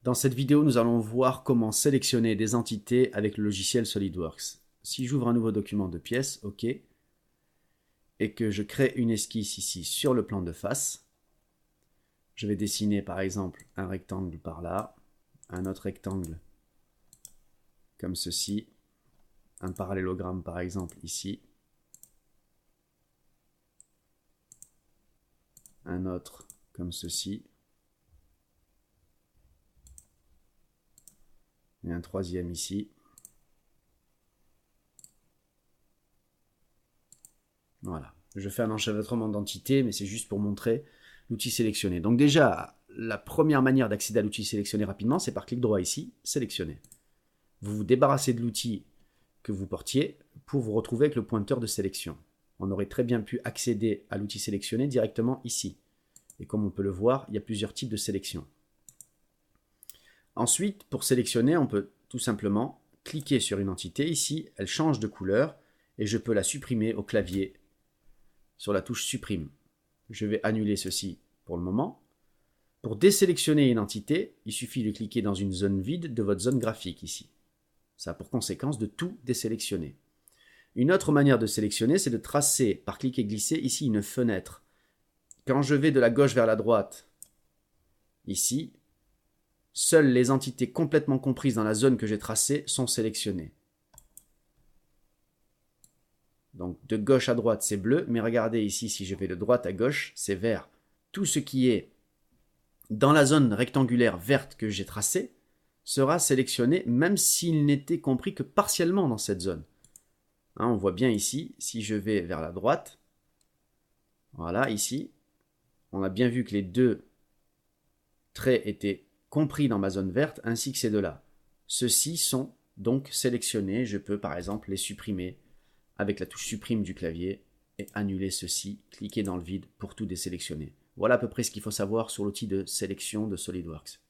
Dans cette vidéo, nous allons voir comment sélectionner des entités avec le logiciel SolidWorks. Si j'ouvre un nouveau document de pièces, OK, et que je crée une esquisse ici sur le plan de face, je vais dessiner par exemple un rectangle par là, un autre rectangle comme ceci, un parallélogramme par exemple ici, un autre comme ceci, et un troisième ici. Voilà, je fais un enchevêtrement d'entités, mais c'est juste pour montrer l'outil sélectionné. Donc déjà, la première manière d'accéder à l'outil sélectionné rapidement, c'est par clic droit ici, sélectionner. Vous vous débarrassez de l'outil que vous portiez pour vous retrouver avec le pointeur de sélection. On aurait très bien pu accéder à l'outil sélectionné directement ici. Et comme on peut le voir, il y a plusieurs types de sélection. Ensuite, pour sélectionner, on peut tout simplement cliquer sur une entité. Ici, elle change de couleur et je peux la supprimer au clavier sur la touche supprime. Je vais annuler ceci pour le moment. Pour désélectionner une entité, il suffit de cliquer dans une zone vide de votre zone graphique ici. Ça a pour conséquence de tout désélectionner. Une autre manière de sélectionner, c'est de tracer par clic et glisser ici une fenêtre. Quand je vais de la gauche vers la droite, ici, seules les entités complètement comprises dans la zone que j'ai tracée sont sélectionnées. Donc de gauche à droite, c'est bleu, mais regardez ici, si je vais de droite à gauche, c'est vert. Tout ce qui est dans la zone rectangulaire verte que j'ai tracée sera sélectionné, même s'il n'était compris que partiellement dans cette zone. Hein, on voit bien ici, si je vais vers la droite, voilà, ici, on a bien vu que les deux traits étaient compris dans ma zone verte, ainsi que ces deux-là. Ceux-ci sont donc sélectionnés, je peux par exemple les supprimer avec la touche supprime du clavier et annuler ceci, cliquer dans le vide pour tout désélectionner. Voilà à peu près ce qu'il faut savoir sur l'outil de sélection de SolidWorks.